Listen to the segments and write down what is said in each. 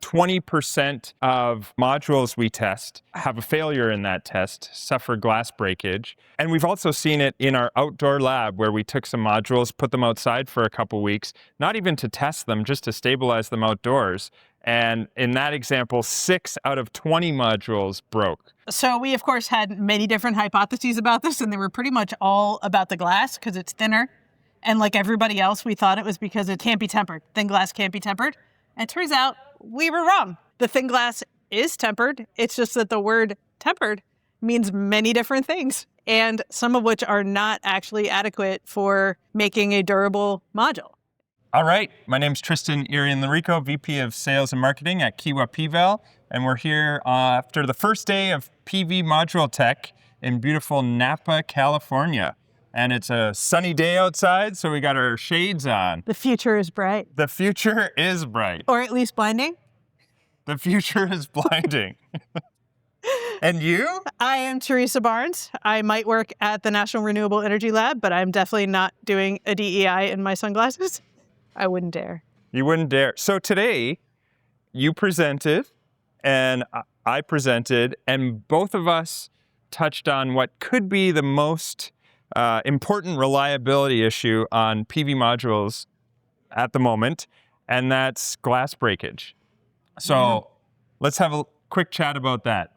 20% of modules we test have a failure in that test, suffer glass breakage. And we've also seen it in our outdoor lab where we took some modules, put them outside for a couple weeks, not even to test them, just to stabilize them outdoors. And in that example, 6 out of 20 modules broke. So we, of course, had many different hypotheses about this, and they were pretty much all about the glass because it's thinner. And like everybody else, we thought it was because it can't be tempered. Thin glass can't be tempered. And it turns out we were wrong. The thin glass is tempered. It's just that the word tempered means many different things, and some of which are not actually adequate for making a durable module. All right, my name's Tristan Erion-Lorico, VP of Sales and Marketing at Kiwa PVEL, and we're here after the first day of PV Module Tech in beautiful Napa, California. And it's a sunny day outside, so we got our shades on. The future is bright. The future is bright. Or at least blinding. The future is blinding. And you? I am Teresa Barnes. I might work at the National Renewable Energy Lab, but I'm definitely not doing a DEI in my sunglasses. I wouldn't dare. You wouldn't dare. So today, you presented, and I presented, and both of us touched on what could be the most important reliability issue on PV modules at the moment, and that's glass breakage. So let's have a quick chat about that.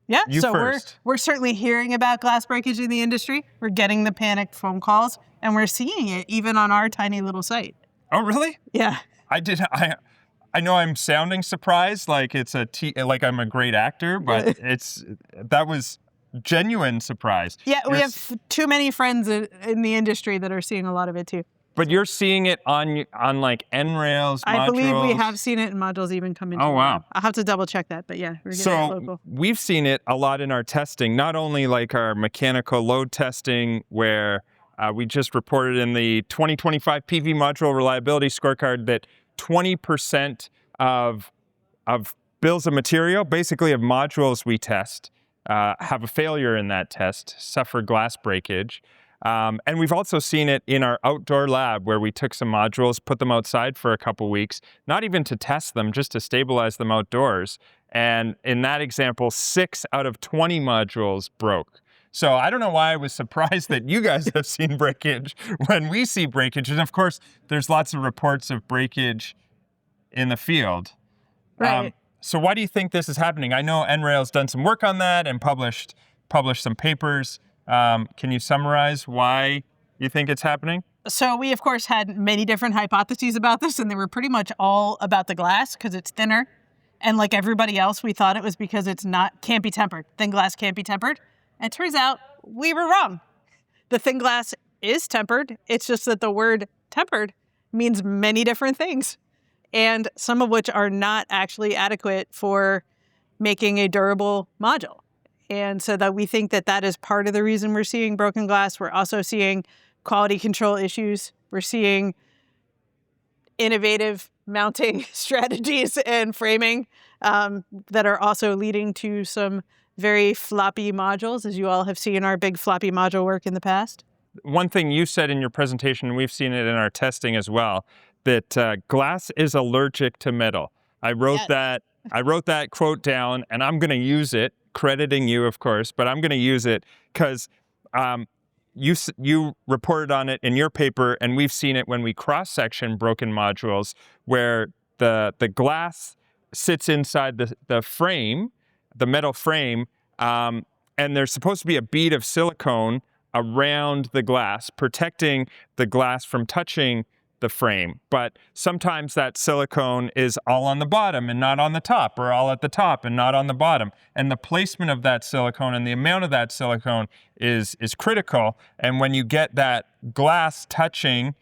Yeah, You so first. we're certainly hearing about glass breakage in the industry. We're getting the panicked phone calls, and we're seeing it even on our tiny little site. Oh, really? Yeah. I know I'm sounding surprised, like it's like I'm a great actor, but that was genuine surprise. Yeah, we have too many friends in the industry that are seeing a lot of it too. But you're seeing it on like NRELs, modules. I believe we have seen it in modules even come into. Oh, wow. I'll have to double check that, but yeah, we're getting it local. So we've seen it a lot in our testing, not only like our mechanical load testing, where we just reported in the 2025 PV module reliability scorecard that 20% of bills of material, basically of modules we test, have a failure in that test, suffer glass breakage. And we've also seen it in our outdoor lab where we took some modules, put them outside for a couple weeks, not even to test them, just to stabilize them outdoors. And in that example, 6 out of 20 modules broke. So I don't know why I was surprised that you guys have seen breakage when we see breakage. And of course, there's lots of reports of breakage in the field. Right. So why do you think this is happening? I know NREL's done some work on that and published some papers. Can you summarize why you think it's happening? So we, of course, had many different hypotheses about this, and they were pretty much all about the glass because it's thinner. And like everybody else, we thought it was because can't be tempered. Thin glass can't be tempered. And it turns out we were wrong. The thin glass is tempered. It's just that the word tempered means many different things, and some of which are not actually adequate for making a durable module. And so that we think that is part of the reason we're seeing broken glass. We're also seeing quality control issues. We're seeing innovative mounting strategies and framing that are also leading to some very floppy modules, as you all have seen our big floppy module work in the past. One thing you said in your presentation, and we've seen it in our testing as well, that glass is allergic to metal. I wrote that quote down, and I'm going to use it, crediting you, of course, but I'm going to use it because you reported on it in your paper, and we've seen it when we cross-section broken modules where the glass sits inside the frame, the metal frame, and there's supposed to be a bead of silicone around the glass, protecting the glass from touching the frame. But sometimes that silicone is all on the bottom and not on the top, or all at the top and not on the bottom. And the placement of that silicone and the amount of that silicone is critical. And when you get that glass touching,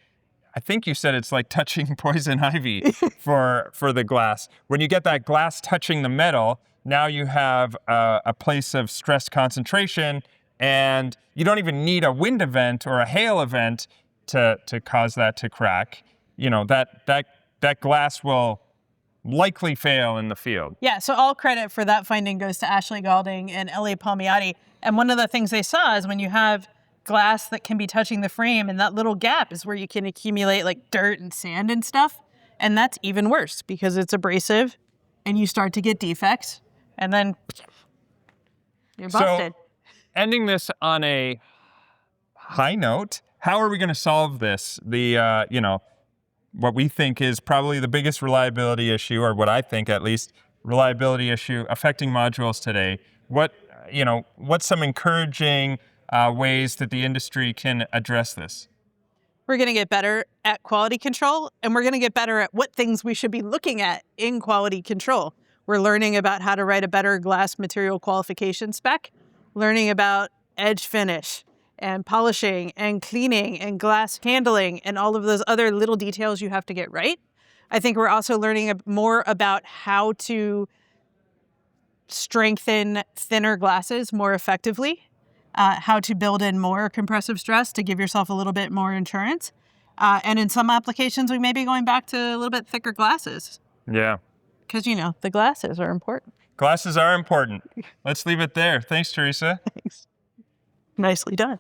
I think you said it's like touching poison ivy for the glass. When you get that glass touching the metal, now you have a place of stress concentration, and you don't even need a wind event or a hail event to cause that to crack. You know, that glass will likely fail in the field. Yeah, so all credit for that finding goes to Ashley Galding and Ellie Palmiotti. And one of the things they saw is when you have glass that can be touching the frame, and that little gap is where you can accumulate like dirt and sand and stuff. And that's even worse because it's abrasive and you start to get defects, and then you're busted. So, ending this on a high note, how are we going to solve this? The, what we think is probably the biggest reliability issue, or what I think at least, reliability issue affecting modules today. What's some encouraging ways that the industry can address this? We're going to get better at quality control, and we're going to get better at what things we should be looking at in quality control. We're learning about how to write a better glass material qualification spec, learning about edge finish and polishing and cleaning and glass handling and all of those other little details you have to get right. I think we're also learning more about how to strengthen thinner glasses more effectively, how to build in more compressive stress to give yourself a little bit more insurance. And in some applications, we may be going back to a little bit thicker glasses. Yeah. Because, the glasses are important. Glasses are important. Let's leave it there. Thanks, Teresa. Thanks. Nicely done.